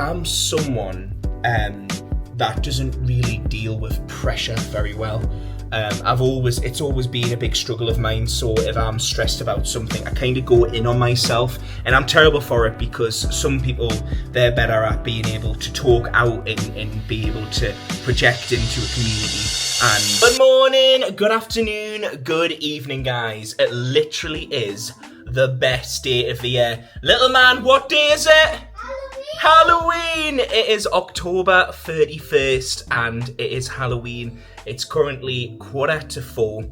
I'm someone that doesn't really deal with pressure very well. It's always been a big struggle of mine. So if I'm stressed about something, I kind of go in on myself, and I'm terrible for it because some people, they're better at being able to talk out and be able to project into a community. And good morning, good afternoon, good evening, guys. It literally is the best day of the year. Little man, what day is it? Halloween! It is October 31st and it is Halloween. It's currently 3:45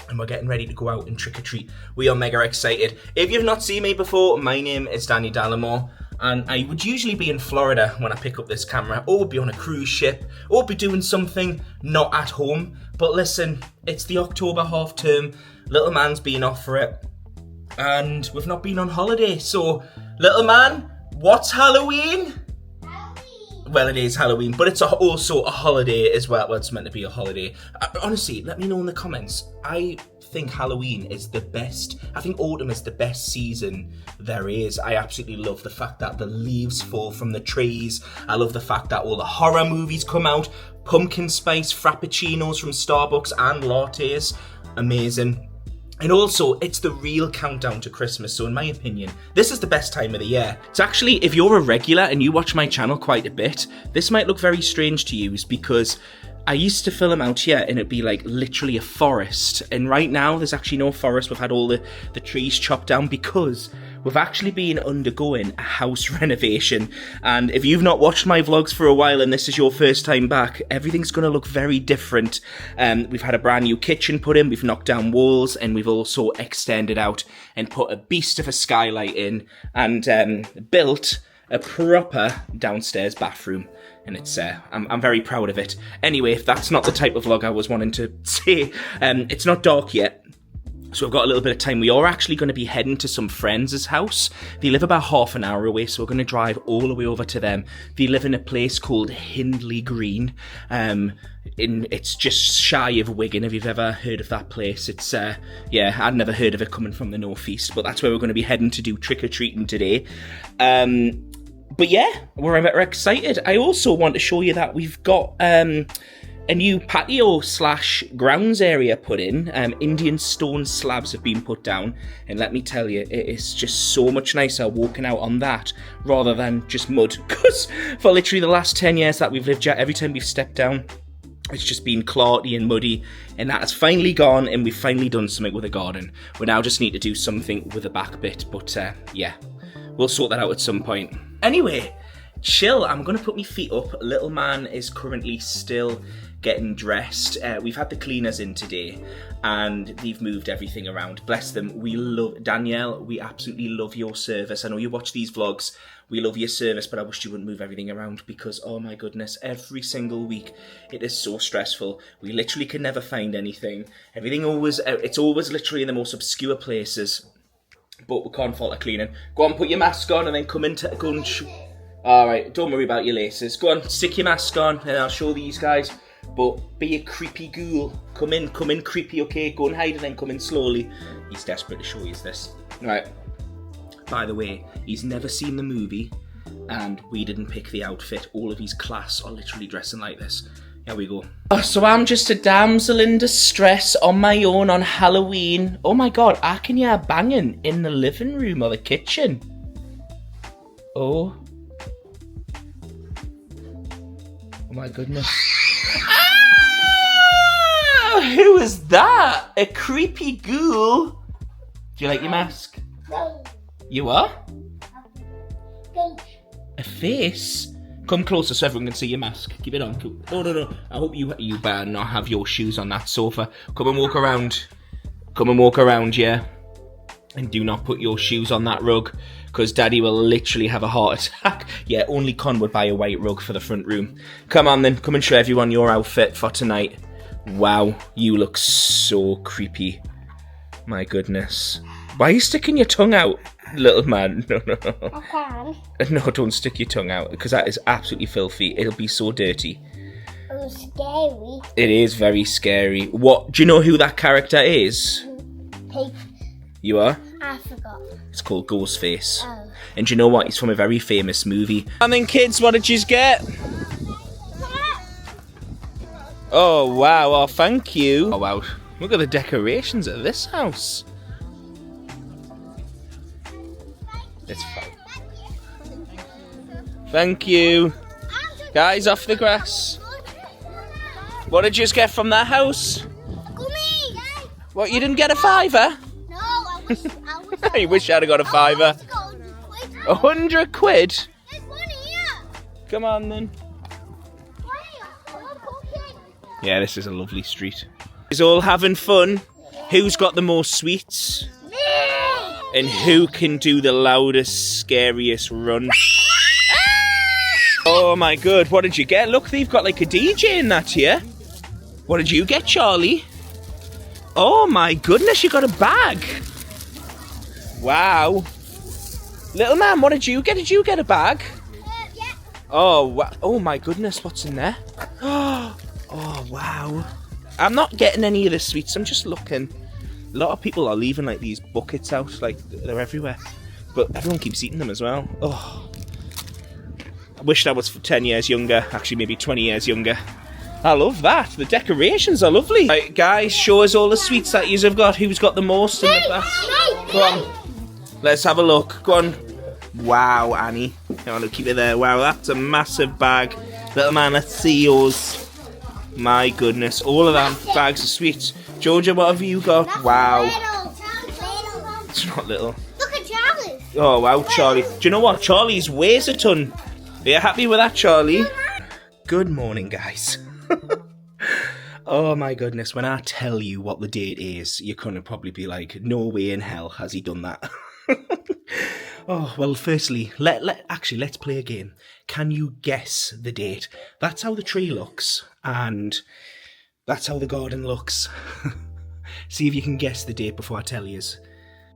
and we're getting ready to go out and trick-or-treat. We are mega excited. If you've not seen me before, my name is Danny Dallimore and I would usually be in Florida when I pick up this camera, or would be on a cruise ship, or be doing something not at home. But listen, it's the October half term, little man's been off for it, and we've not been on holiday. So, little man, what's Halloween? Halloween. Well, it is Halloween, but it's also a holiday as well. Well, it's meant to be a holiday. Honestly, let me know in the comments. I think Halloween is the best. I think autumn is the best season there is. I absolutely love the fact that the leaves fall from the trees. I love the fact that all the horror movies come out. Pumpkin spice frappuccinos from Starbucks and lattes. Amazing. And also, it's the real countdown to Christmas, so in my opinion, this is the best time of the year. It's actually, if you're a regular and you watch my channel quite a bit, this might look very strange to you, because I used to film out here and it'd be like literally a forest. And right now, there's actually no forest. We've had all the trees chopped down because we've actually been undergoing a house renovation. And if you've not watched my vlogs for a while and this is your first time back, everything's going to look very different. We've had a brand new kitchen put in, we've knocked down walls, and we've also extended out and put a beast of a skylight in, and built a proper downstairs bathroom. And it's, I'm very proud of it. Anyway, if that's not the type of vlog I was wanting to say, it's not dark yet. So we've got a little bit of time. We are actually going to be heading to some friends' house. They live about half an hour away, so we're going to drive all the way over to them. They live in a place called Hindley Green. It's just shy of Wigan, if you've ever heard of that place. It's, yeah, I'd never heard of it coming from the northeast, but that's where we're going to be heading to do trick-or-treating today. But yeah, we're excited. I also want to show you that we've got a new patio / grounds area put in. Indian stone slabs have been put down, and let me tell you, it is just so much nicer walking out on that rather than just mud. Because for literally the last 10 years that we've lived here, every time we've stepped down, it's just been clarty and muddy, and that has finally gone, and we've finally done something with the garden. We now just need to do something with the back bit, but yeah, we'll sort that out at some point. Anyway, chill, I'm going to put my feet up. Little man is currently still getting dressed. We've had the cleaners in today and they've moved everything around. Bless them. We love, Danielle, we absolutely love your service. I know you watch these vlogs. We love your service, but I wish you wouldn't move everything around because, oh my goodness, every single week it is so stressful. We literally can never find anything. It's always literally in the most obscure places. But we can't fault the cleaning. Go on, put your mask on and then come in to go and Alright, don't worry about your laces. Go on, stick your mask on and I'll show these guys. But be a creepy ghoul. Come in creepy, okay? Go and hide and then come in slowly. He's desperate to show you this. Right. By the way, he's never seen the movie and we didn't pick the outfit. All of his class are literally dressing like this. Here we go. Oh, so I'm just a damsel in distress on my own on Halloween. Oh my god, I can hear banging in the living room or the kitchen. Oh. Oh my goodness. Ah! Who is that? A creepy ghoul? Do you like your mask? You are? A face? Come closer so everyone can see your mask. Keep it on. No. I hope you better not have your shoes on that sofa. Come and walk around. Yeah. And do not put your shoes on that rug, because Daddy will literally have a heart attack. Yeah, only Con would buy a white rug for the front room. Come on then, come and show everyone your outfit for tonight. Wow, you look so creepy. My goodness. Why are you sticking your tongue out, little man? No. I can. No, don't stick your tongue out, because that is absolutely filthy. It'll be so dirty. It's scary. It is very scary. What? Do you know who that character is? Pig. You are? I forgot. It's called Ghostface. Oh. And do you know what? He's from a very famous movie. And then kids, what did you get? Oh, wow. Oh, thank you. Oh, wow. Look at the decorations at this house. It's fine. Thank you. Guys, off the grass. What did you just get from that house? Gummy! What, you didn't get a fiver? No, I wish You wish I'd have got a fiver. 100 quid? There's one here. Come on then. Yeah, this is a lovely street. Is all having fun? Who's got the most sweets? And who can do the loudest, scariest run? Oh my god, what did you get? Look, they've got like a DJ in that here. What did you get, Charlie? Oh my goodness, you got a bag. Wow. Little man, what did you get? Did you get a bag? Yeah. Oh, wow. Oh my goodness, what's in there? Oh, wow. I'm not getting any of the sweets, I'm just looking. A lot of people are leaving like these buckets out, like they're everywhere. But everyone keeps eating them as well. Oh. I wish I was 10 years younger, actually maybe 20 years younger. I love that. The decorations are lovely. Right, guys, show us all the sweets that you have got. Who's got the most in the back? Go on. Let's have a look. Go on. Wow, Annie. I want to keep it there. Wow, that's a massive bag. Little man, let's see yours. My goodness. All of them bags of sweets. Georgia, what have you got? Wow. It's not little. Look at Charlie. Oh, wow, Charlie. Do you know what? Charlie's weighs a ton. Are you happy with that, Charlie? Good morning, guys. Oh my goodness, when I tell you what the date is, you're going to probably be like, no way in hell has he done that. Oh, well, firstly, let's play a game. Can you guess the date? That's how the tree looks, and that's how the garden looks. See if you can guess the date before I tell you.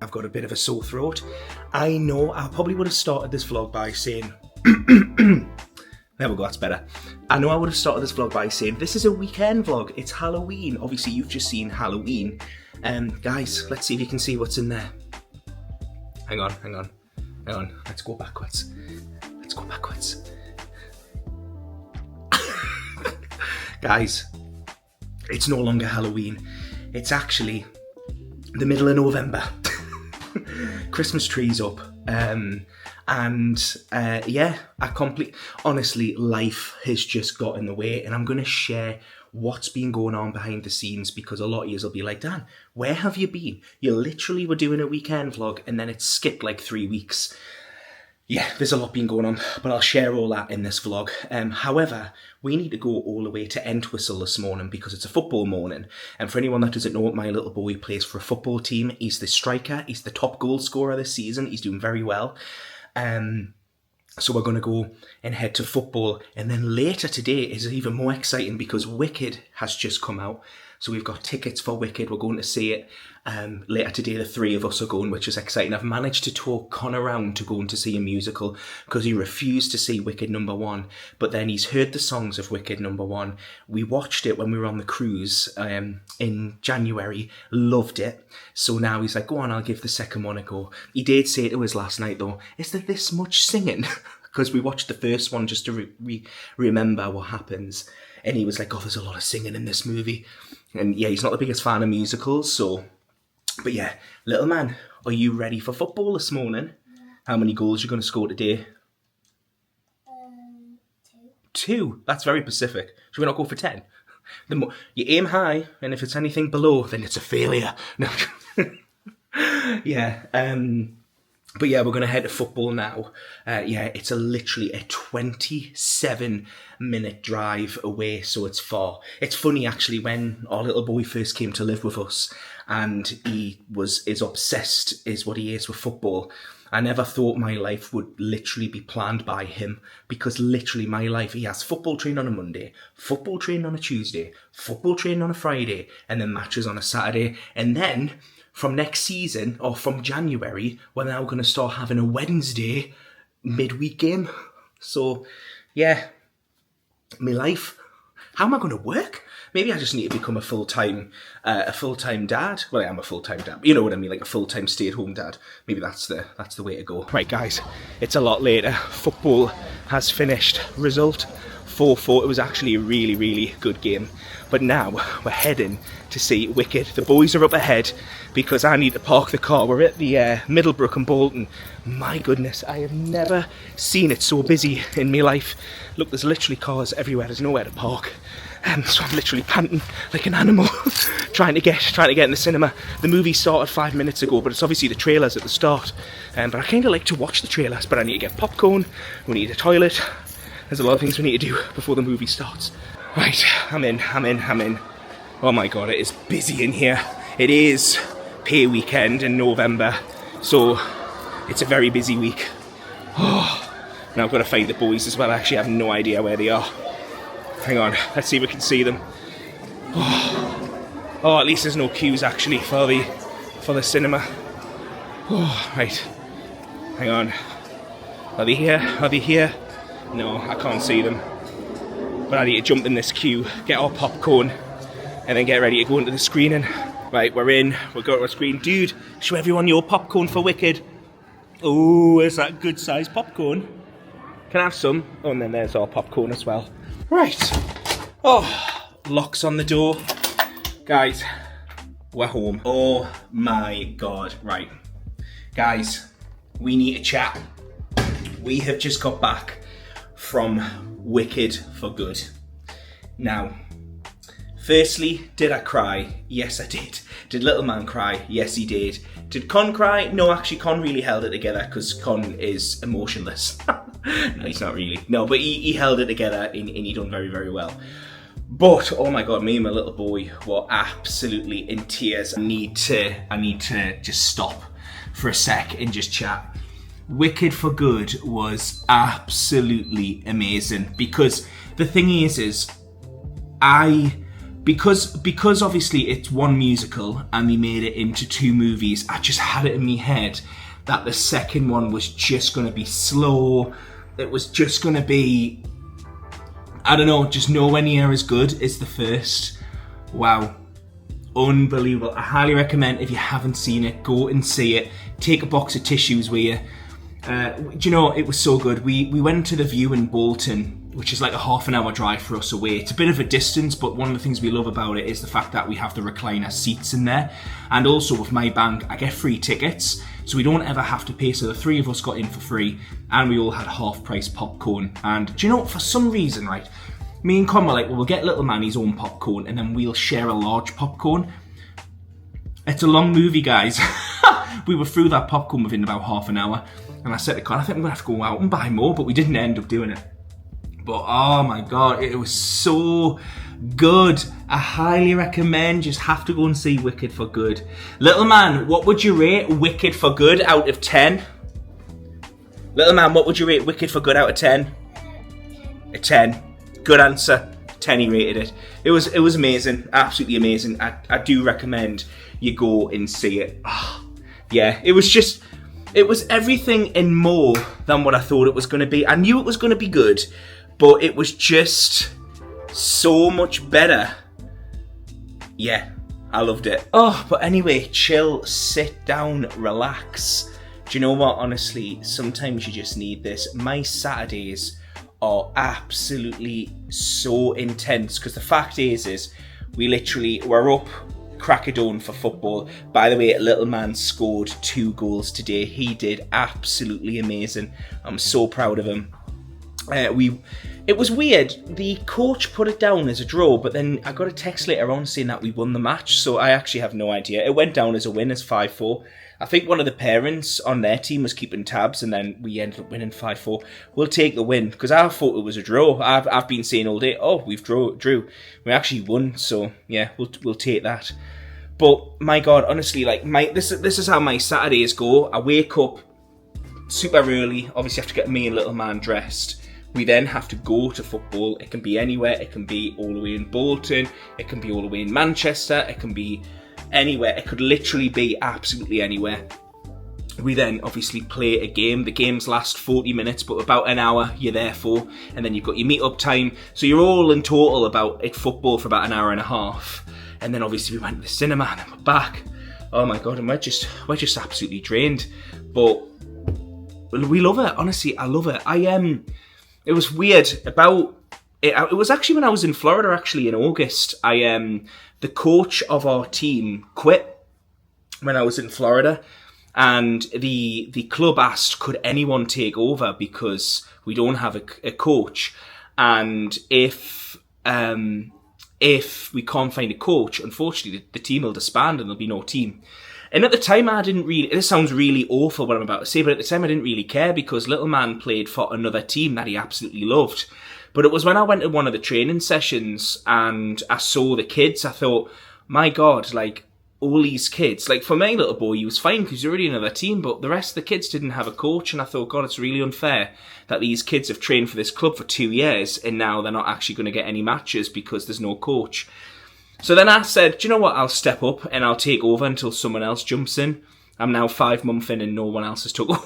I've got a bit of a sore throat. I know I probably would have started this vlog by saying... There we go, that's better. I know I would have started this vlog by saying this is a weekend vlog. It's Halloween. Obviously, you've just seen Halloween. Guys, let's see if you can see what's in there. Hang on. Let's go backwards. Guys, it's no longer Halloween. It's actually the middle of November. Christmas tree's up. Yeah, honestly, life has just got in the way, and I'm going to share what's been going on behind the scenes, because a lot of you will be like, Dan, where have you been? You literally were doing a weekend vlog and then it skipped like 3 weeks. Yeah, there's a lot been going on, but I'll share all that in this vlog. However, we need to go all the way to Entwistle this morning because it's a football morning. And for anyone that doesn't know, my little boy plays for a football team. He's the striker. He's the top goal scorer this season. He's doing very well. So we're going to go and head to football. And then later today is even more exciting because Wicked has just come out. So we've got tickets for Wicked. We're going to see it later today. The three of us are going, which is exciting. I've managed to talk Con around to going to see a musical because he refused to see Wicked #1. But then he's heard the songs of Wicked #1. We watched it when we were on the cruise in January. Loved it. So now he's like, go on, I'll give the second one a go. He did say to us last night, though, is there this much singing? Because we watched the first one just to remember what happens. And he was like, oh, there's a lot of singing in this movie. And yeah, he's not the biggest fan of musicals, so... But yeah, little man, are you ready for football this morning? Yeah. How many goals are you going to score today? 2. That's very specific. Should we not go for 10? You aim high, and if it's anything below, then it's a failure. No. Yeah, but yeah, we're going to head to football now. Yeah, it's literally a 27-minute drive away, so it's far. It's funny, actually, when our little boy first came to live with us, and he is obsessed, is what he is, with football. I never thought my life would literally be planned by him, because literally my life, he has football training on a Monday, football training on a Tuesday, football training on a Friday, and then matches on a Saturday, and then... From next season, or from January, we're now going to start having a Wednesday midweek game. So, yeah, my life. how am I going to work? Maybe I just need to become a full-time dad. Well, I am a full-time dad. You know what I mean, like a full-time stay-at-home dad. Maybe that's the way to go. Right, guys, it's a lot later. Football has finished. Result 4-4. It was actually a really, really good game. But now we're heading to see Wicked. The boys are up ahead because I need to park the car. We're at the Middlebrook and Bolton. My goodness, I have never seen it so busy in my life. Look, there's literally cars everywhere. There's nowhere to park. So I'm literally panting like an animal trying to get in the cinema. The movie started 5 minutes ago, but it's obviously the trailers at the start. But I kind of like to watch the trailers, but I need to get popcorn, we need a toilet. There's a lot of things we need to do before the movie starts. Right, I'm in. Oh my god, it is busy in here. It is pay weekend in November, so it's a very busy week. Oh, now I've got to find the boys as well. I actually have no idea where they are. Hang on, let's see if we can see them. Oh, at least there's no queues actually for the cinema. Oh, right. Hang on. Are they here? No, I can't see them. But I need to jump in this queue, get our popcorn, and then get ready to go into the screening. Right, we're in. We've got our screen. Dude, show everyone your popcorn for Wicked. Oh, is that good sized popcorn? Can I have some? Oh, and then there's our popcorn as well. Right. Oh, locks on the door. Guys, we're home. Oh my god. Right. Guys, we need to chat. We have just got back from Wicked for good. Now, firstly, did I cry? Yes, I did. Did little man cry? Yes, he did. Did Con cry? No, actually, Con really held it together because Con is emotionless. No, he's not really. No, but he held it together and he done very, very well. But, oh my god, me and my little boy were absolutely in tears. I need to just stop for a sec and just chat. Wicked for Good was absolutely amazing because the thing is because obviously it's one musical and they made it into 2 movies, I just had it in my head that the second one was just going to be slow. It was just going to be, I don't know, just nowhere near as good as the first. Wow. Unbelievable. I highly recommend, if you haven't seen it, go and see it. Take a box of tissues with you. Do you know, it was so good. We went to the View in Bolton, which is like a half an hour drive for us away. It's a bit of a distance, but one of the things we love about it is the fact that we have the recliner seats in there. And also with my bank, I get free tickets, so we don't ever have to pay. So the 3 of us got in for free, and we all had half price popcorn. And do you know, for some reason, right, me and Con were like, well, we'll get little man his own popcorn, and then we'll share a large popcorn. It's a long movie, guys. We were through that popcorn within about half an hour. And I said to Con, I think I'm going to have to go out and buy more, but we didn't end up doing it. But oh my god, it was so good. I highly recommend, just have to go and see Wicked for Good. Little man, what would you rate Wicked for Good out of 10? Little man, what would you rate Wicked for Good out of 10? A 10. Good answer. 10 he rated it. It was amazing, absolutely amazing. I do recommend you go and see it. Oh, yeah, it was everything and more than what I thought it was going to be. I knew it was going to be good, but it was just so much better. Yeah, I loved it. Oh, but anyway, chill, sit down, relax. Do you know what? Honestly, sometimes you just need this. My Saturdays are absolutely so intense because the fact is we're up crack of dawn for football. By the way, little man scored 2 goals today. He did absolutely amazing. I'm so proud of him. It was weird. The coach put it down as a draw, but then I got a text later on saying that we won the match, so I actually have no idea. It went down as a win, as 5-4. I think one of the parents on their team was keeping tabs, and then we ended up winning 5-4. We'll take the win, because I thought it was a draw. I've been saying all day, oh, we've drew. We actually won, so yeah, we'll take that. But my God, honestly, like this is how my Saturdays go. I wake up super early. Obviously, have to get me and little man dressed. We then have to go to football. It can be anywhere. It can be all the way in Bolton. It can be all the way in Manchester. It can be anywhere. It could literally be absolutely anywhere. We then obviously play a game. The games last 40 minutes, but about an hour you're there for. And then you've got your meet-up time. So you're all in total about at football for about an hour and a half. And then obviously we went to the cinema and then we're back. Oh my God, and we're just absolutely drained. But we love it. Honestly, I love it. It was weird about it. It was actually when I was in Florida, actually in August. The coach of our team quit when I was in Florida. And the club asked, could anyone take over because we don't have a coach, and if we can't find a coach, unfortunately the team will disband and there'll be no team. And at the time I didn't really, this sounds really awful what I'm about to say, but at the time I didn't really care because little man played for another team that he absolutely loved. But it was when I went to one of the training sessions and I saw the kids, I thought, my God, like, all these kids, like for my little boy, he was fine because he was already in another team, but the rest of the kids didn't have a coach, and I thought, God, it's really unfair that these kids have trained for this club for 2 years and now they're not actually going to get any matches because there's no coach. So then I said, do you know what, I'll step up and I'll take over until someone else jumps in. I'm now 5 months in and no one else has took over.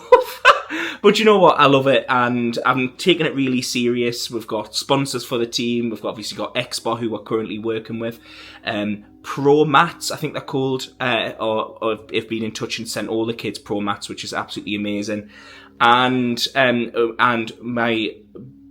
But you know what, I love it, and I'm taking it really serious. We've got sponsors for the team. We've obviously got Expo, who we're currently working with. Pro mats, I think they're called, or have been in touch and sent all the kids pro mats, which is absolutely amazing. And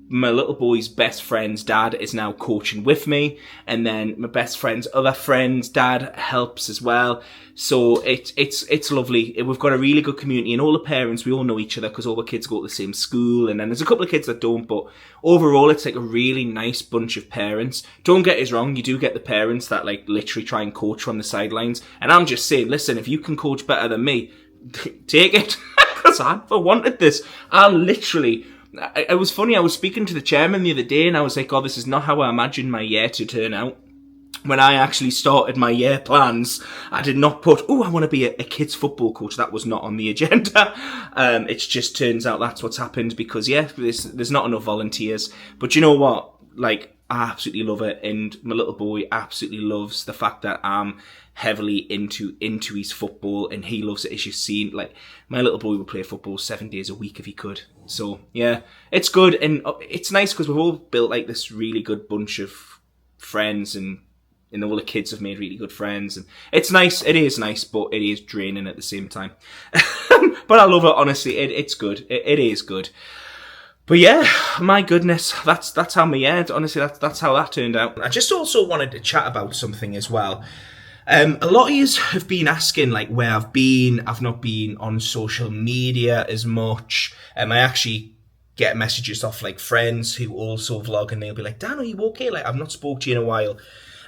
my little boy's best friend's dad is now coaching with me, and then my best friend's other friend's dad helps as well. So it's lovely. We've got a really good community, and all the parents, we all know each other because all the kids go to the same school, and then there's a couple of kids that don't, but overall it's like a really nice bunch of parents. Don't get us wrong, you do get the parents that like literally try and coach from the sidelines, and I'm just saying, listen, if you can coach better than me, take it, because I never wanted this. It was funny, I was speaking to the chairman the other day and I was like, oh, this is not how I imagined my year to turn out. When I actually started my year plans, I did not put, I want to be a kids football coach. That was not on the agenda. It just turns out that's what's happened because, there's not enough volunteers. But you know what? Like, I absolutely love it. And my little boy absolutely loves the fact that I'm heavily into his football, and he loves it. As you've seen, like, my little boy would play football 7 days a week if he could. So yeah, it's good, and it's nice because we've all built like this really good bunch of friends, and all the kids have made really good friends, and it's nice. It is nice, but it is draining at the same time. But I love it, honestly. It's good. It is good. But yeah, my goodness, that's how my year. Honestly, that's how that turned out. I just also wanted to chat about something as well. A lot of you have been asking like where I've been. I've not been on social media as much. I actually get messages off like friends who also vlog, and they'll be like, Dan, are you okay? Like, I've not spoke to you in a while.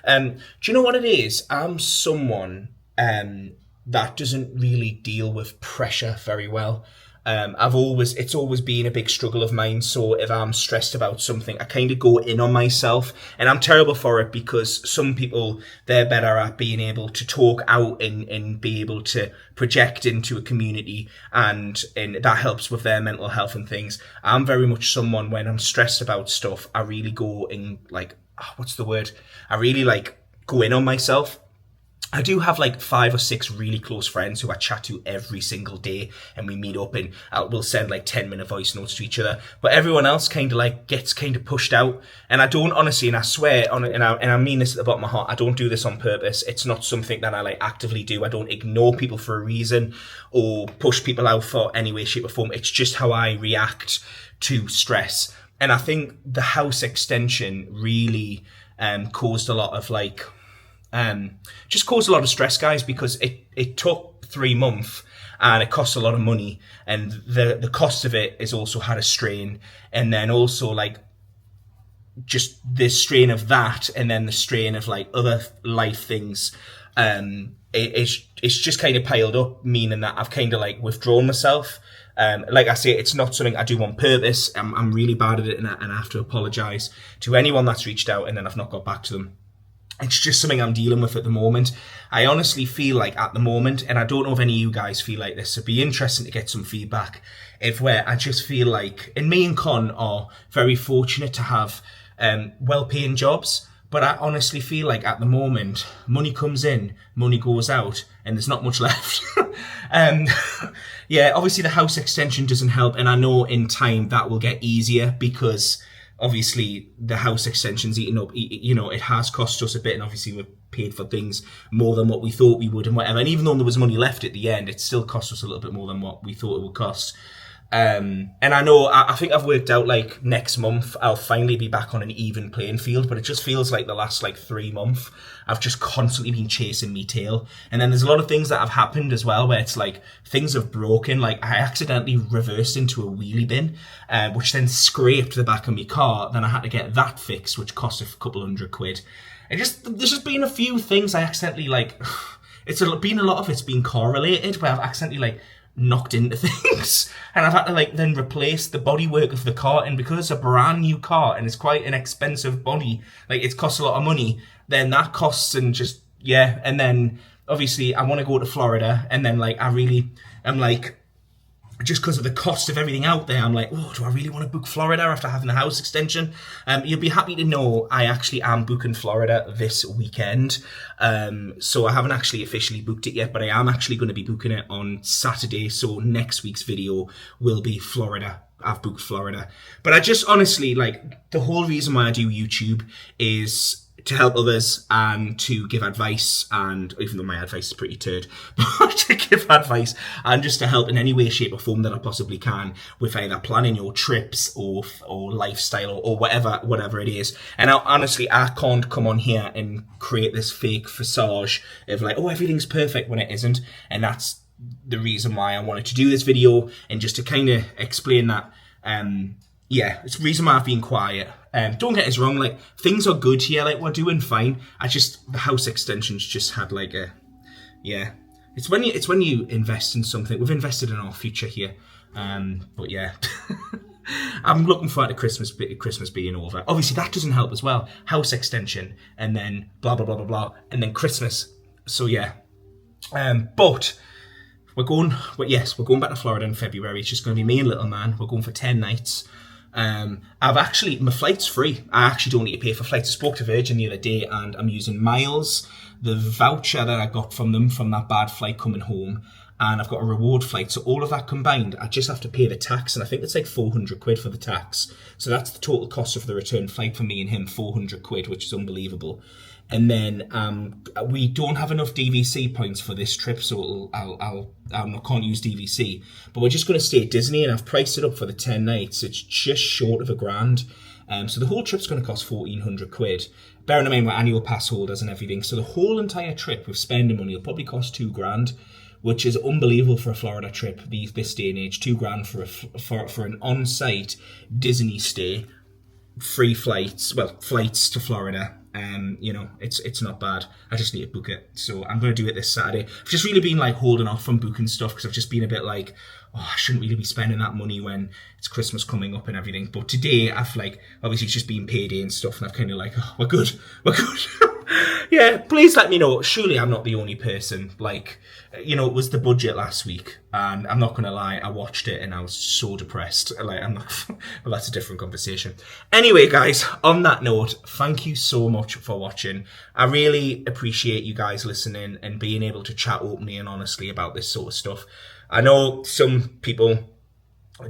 Do you know what it is? I'm someone that doesn't really deal with pressure very well. It's always been a big struggle of mine. So if I'm stressed about something, I kind of go in on myself, and I'm terrible for it because some people, they're better at being able to talk out and be able to project into a community, and that helps with their mental health and things. I'm very much someone, when I'm stressed about stuff, I really go in like, what's the word? I really like go in on myself. I do have like 5 or 6 really close friends who I chat to every single day, and we meet up and we'll send like 10-minute voice notes to each other. But everyone else kind of like gets kind of pushed out, and I don't honestly, and I swear on it, and I mean this at the bottom of my heart, I don't do this on purpose. It's not something that I like actively do. I don't ignore people for a reason or push people out for any way, shape or form. It's just how I react to stress. And I think the house extension really caused a lot of like, just caused a lot of stress, guys, because it took 3 months and it cost a lot of money, and the cost of it is also had a strain, and then also like just the strain of that, and then the strain of like other life things. It's just kind of piled up, meaning that I've kind of like withdrawn myself. Like I say, it's not something I do on purpose. I'm really bad at it, and I have to apologise to anyone that's reached out and then I've not got back to them. It's just something I'm dealing with at the moment. I honestly feel like at the moment, and I don't know if any of you guys feel like this, it'd be interesting to get some feedback, where I just feel like, and me and Con are very fortunate to have well-paying jobs, but I honestly feel like at the moment, money comes in, money goes out, and there's not much left. Yeah, obviously the house extension doesn't help, and I know in time that will get easier because obviously the house extension's eating up, you know, it has cost us a bit, and obviously we've paid for things more than what we thought we would and whatever. And even though there was money left at the end, it still cost us a little bit more than what we thought it would cost. And I know, I think I've worked out like next month I'll finally be back on an even playing field, but it just feels like the last like 3 months I've just constantly been chasing me tail. And then there's a lot of things that have happened as well where it's like things have broken. Like I accidentally reversed into a wheelie bin, which then scraped the back of my car. Then I had to get that fixed, which cost a couple £100. There's just been a few things I accidentally like. Been a lot of it's been car related where I've accidentally like knocked into things, and I've had to like then replace the bodywork of the car, and because it's a brand new car and it's quite an expensive body, like it costs a lot of money, then that costs, and just and then obviously I want to go to Florida, and then like I'm like, just because of the cost of everything out there, I'm like, oh, do I really want to book Florida after having the house extension? You'll be happy to know I actually am booking Florida this weekend. So I haven't actually officially booked it yet, but I am actually going to be booking it on Saturday. So next week's video will be Florida. I've booked Florida. But I just honestly, like, the whole reason why I do YouTube is to help others and to give advice, and even though my advice is pretty turd, but to give advice and just to help in any way, shape or form that I possibly can with either planning your trips or lifestyle or whatever it is. And honestly, I can't come on here and create this fake facade of like, oh, everything's perfect when it isn't. And that's the reason why I wanted to do this video, and just to kind of explain that, it's the reason why I've been quiet. Don't get us wrong, like, things are good here, like, we're doing fine. The house extensions just had, like, it's when you invest in something. We've invested in our future here. But yeah, I'm looking forward to Christmas being over. Obviously, that doesn't help as well. House extension, and then blah, blah, blah, blah, blah, and then Christmas. So yeah. But we're going back to Florida in February. It's just going to be me and little man. We're going for 10 nights. My flight's free. I actually don't need to pay for flights. I spoke to Virgin the other day, and I'm using miles, the voucher that I got from them from that bad flight coming home, and I've got a reward flight. So all of that combined, I just have to pay the tax, and I think it's like £400 for the tax. So that's the total cost of the return flight for me and him, £400, which is unbelievable. And then we don't have enough DVC points for this trip, so I can't use DVC. But we're just going to stay at Disney, and I've priced it up for the 10 nights. It's just short of £1,000. So the whole trip's going to cost £1,400. Bearing in mind we're annual pass holders and everything, so the whole entire trip with spending money will probably cost £2,000, which is unbelievable for a Florida trip this day and age. £2,000 for an on-site Disney stay, free flights to Florida. It's not bad. I just need to book it. So I'm going to do it this Saturday. I've just really been like holding off from booking stuff because I've just been a bit like, oh, I shouldn't really be spending that money when it's Christmas coming up and everything. But today I've like, obviously it's just been payday and stuff, and I've kind of like, oh, we're good. Yeah, please let me know. Surely I'm not the only person. Like, it was the budget last week, and I'm not going to lie, I watched it and I was so depressed. Like, I'm not, well, that's a different conversation. Anyway, guys, on that note, thank you so much for watching. I really appreciate you guys listening and being able to chat openly and honestly about this sort of stuff. I know some people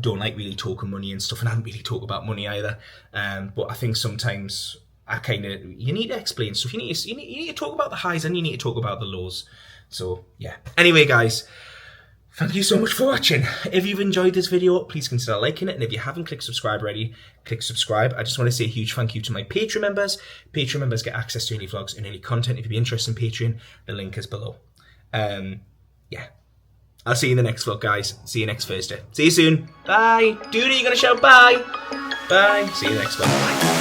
don't like really talking money and stuff, and I don't really talk about money either. But I think sometimes you need to explain stuff. You need to talk about the highs, and you need to talk about the lows. So yeah. Anyway, guys, thank you so much for watching. If you've enjoyed this video, please consider liking it. And if you haven't clicked subscribe already, click subscribe. I just want to say a huge thank you to my Patreon members. Patreon members get access to any vlogs and any content. If you'd be interested in Patreon, the link is below. I'll see you in the next vlog, guys. See you next Thursday. See you soon. Bye. Dude, are you going to shout bye? Bye. See you next vlog. Bye.